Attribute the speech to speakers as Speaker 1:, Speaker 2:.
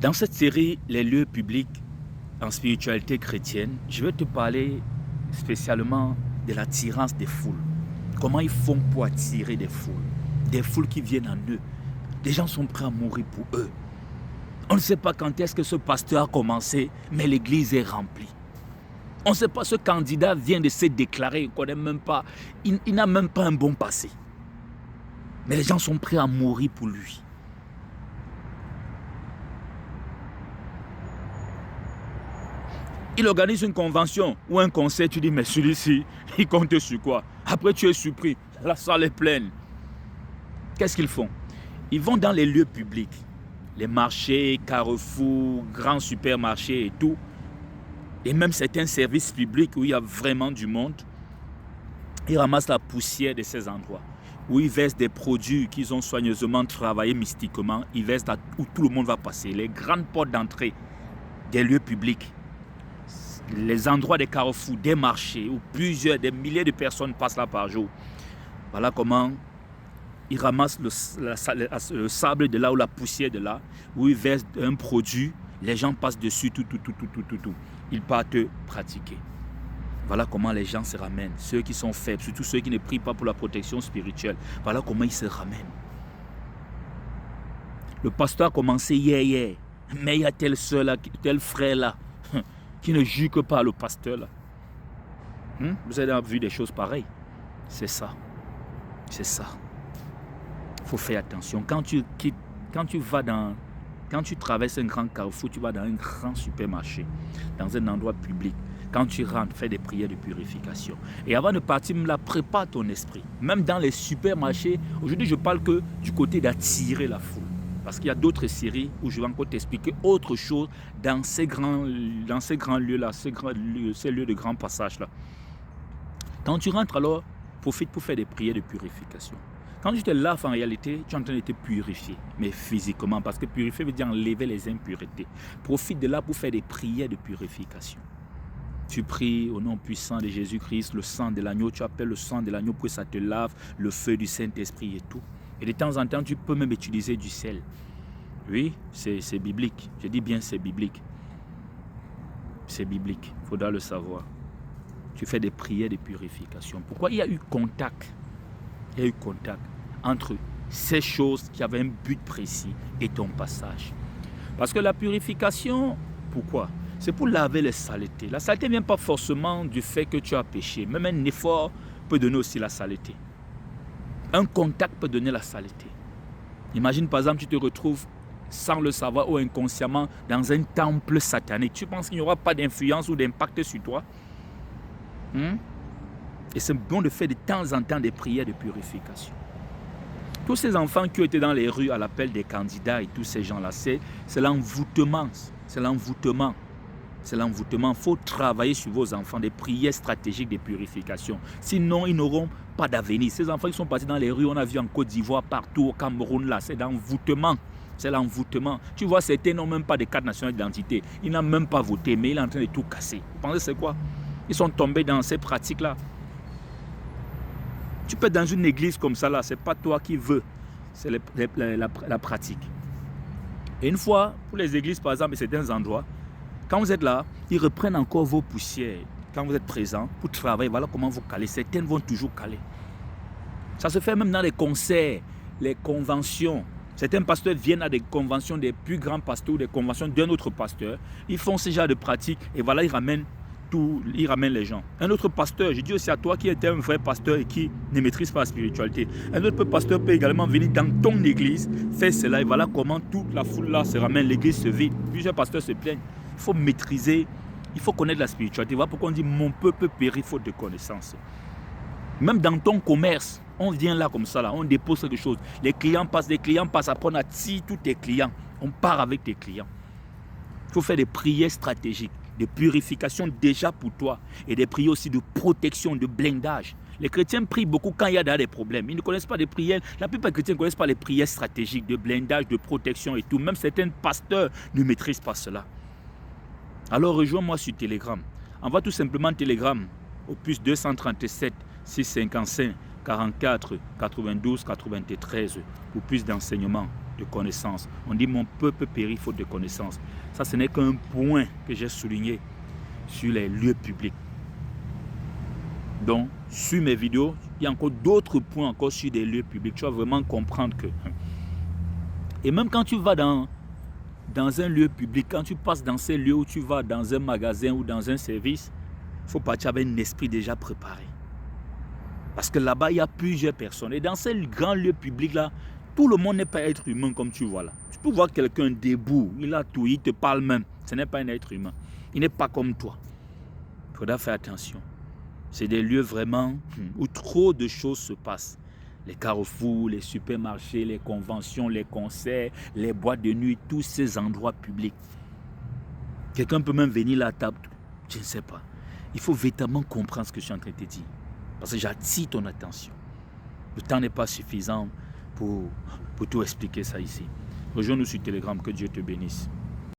Speaker 1: Dans cette série, les lieux publics en spiritualité chrétienne, je vais te parler spécialement de l'attirance des foules. Comment ils font pour attirer des foules qui viennent en eux. Des gens sont prêts à mourir pour eux. On ne sait pas quand est-ce que ce pasteur a commencé, mais l'église est remplie. On ne sait pas, ce candidat vient de se déclarer, il ne connaît même pas, il n'a même pas un bon passé. Mais les gens sont prêts à mourir pour lui. Il organise une convention ou un concert, tu dis, mais celui-ci, il compte sur quoi? Après, tu es surpris, la salle est pleine. Qu'est-ce qu'ils font? Ils vont dans les lieux publics, les marchés, carrefours, grands supermarchés et tout, et même certains services publics où il y a vraiment du monde. Ils ramassent la poussière de ces endroits, où ils versent des produits qu'ils ont soigneusement travaillés mystiquement, ils versent là où tout le monde va passer, les grandes portes d'entrée des lieux publics. Les endroits des carrefours, des marchés, où des milliers de personnes passent là par jour. Voilà comment ils ramassent le sable de là ou la poussière de là, où ils versent un produit, les gens passent dessus, tout. Ils partent pratiquer. Voilà comment les gens se ramènent, ceux qui sont faibles, surtout ceux qui ne prient pas pour la protection spirituelle. Voilà comment ils se ramènent. Le pasteur a commencé hier, mais il y a telle soeur là, tel frère là, qui ne juge pas le pasteur là. Vous avez vu des choses pareilles? C'est ça. C'est ça. Il faut faire attention. Quand tu traverses un grand carrefour, tu vas dans un grand supermarché, dans un endroit public. Quand tu rentres, fais des prières de purification. Et avant de partir, là, prépare ton esprit. Même dans les supermarchés, aujourd'hui, je parle que du côté d'attirer la foule. Parce qu'il y a d'autres séries où je vais encore t'expliquer autre chose dans ces grands lieux-là, ces lieux de grand passage-là. Quand tu rentres alors, profite pour faire des prières de purification. Quand tu te laves en réalité, tu es en train de te purifier, mais physiquement, parce que purifier veut dire enlever les impuretés. Profite de là pour faire des prières de purification. Tu pries au nom puissant de Jésus-Christ, le sang de l'agneau, tu appelles le sang de l'agneau pour que ça te lave, le feu du Saint-Esprit et tout. Et de temps en temps, tu peux même utiliser du sel. Oui, c'est biblique. Je dis bien c'est biblique. C'est biblique, il faudra le savoir. Tu fais des prières de purification. Pourquoi? Il y a eu contact. Il y a eu contact entre ces choses qui avaient un but précis et ton passage. Parce que la purification, pourquoi? C'est pour laver les saletés. La saleté ne vient pas forcément du fait que tu as péché. Même un effort peut donner aussi la saleté. Un contact peut donner la saleté. Imagine par exemple, tu te retrouves sans le savoir ou inconsciemment dans un temple satanique. Tu penses qu'il n'y aura pas d'influence ou d'impact sur toi? Et c'est bon de faire de temps en temps des prières de purification. Tous ces enfants qui étaient dans les rues à l'appel des candidats et tous ces gens-là, c'est l'envoûtement. C'est l'envoûtement. C'est l'envoûtement. Il faut travailler sur vos enfants, des prières stratégiques de purification. Sinon, ils n'auront pas d'avenir. Ces enfants qui sont partis dans les rues, on a vu en Côte d'Ivoire, partout au Cameroun, là, c'est l'envoûtement. C'est l'envoûtement. Tu vois, certains n'ont même pas de carte nationale d'identité. Ils n'ont même pas voté, mais il est en train de tout casser. Vous pensez c'est quoi? Ils sont tombés dans ces pratiques-là. Tu peux être dans une église comme ça, là, ce n'est pas toi qui veux. C'est la pratique. Et une fois, pour les églises, par exemple, et certains endroits, quand vous êtes là, ils reprennent encore vos poussières. Quand vous êtes présent, pour travailler, voilà comment vous calez. Certaines vont toujours caler. Ça se fait même dans les concerts, les conventions. Certains pasteurs viennent à des conventions des plus grands pasteurs, des conventions d'un autre pasteur. Ils font ce genre de pratique et voilà, ils ramènent les gens. Un autre pasteur, je dis aussi à toi qui est un vrai pasteur et qui ne maîtrise pas la spiritualité. Un autre pasteur peut également venir dans ton église, faire cela et voilà comment toute la foule là se ramène, l'église se vide. Plusieurs pasteurs se plaignent. Il faut maîtriser, il faut connaître la spiritualité. Voilà pourquoi on dit mon peuple périt faute de connaissance. Même dans ton commerce, on vient là comme ça, là, on dépose quelque chose. Les clients passent, après on attire tous tes clients. On part avec tes clients. Il faut faire des prières stratégiques, de purification déjà pour toi et des prières aussi de protection, de blindage. Les chrétiens prient beaucoup quand il y a des problèmes. Ils ne connaissent pas des prières. La plupart des chrétiens ne connaissent pas les prières stratégiques de blindage, de protection et tout. Même certains pasteurs ne maîtrisent pas cela. Alors rejoins-moi sur Telegram. Envoie tout simplement Telegram au plus 237 655 44 92 93 pour plus d'enseignements. de connaissances. On dit mon peuple périt faute de connaissances. Ça, ce n'est qu'un point que j'ai souligné sur les lieux publics. Donc, sur mes vidéos, il y a encore d'autres points encore sur des lieux publics. Tu vas vraiment comprendre que... Et même quand tu vas dans un lieu public, quand tu passes dans ces lieux où tu vas dans un magasin ou dans un service, il faut partir avec un esprit déjà préparé. Parce que là-bas, il y a plusieurs personnes. Et dans ces grands lieux publics-là, tout le monde n'est pas être humain comme tu vois là. Tu peux voir quelqu'un debout, il a tout, il te parle même. Ce n'est pas un être humain. Il n'est pas comme toi. Il faudra faire attention. C'est des lieux vraiment où trop de choses se passent. Les carrefours, les supermarchés, les conventions, les concerts, les boîtes de nuit, tous ces endroits publics. Quelqu'un peut même venir là à table. Je ne sais pas. Il faut véritablement comprendre ce que je suis en train de te dire. Parce que j'attire ton attention. Le temps n'est pas suffisant pour tout expliquer ça ici. Rejoins-nous sur Telegram. Que Dieu te bénisse.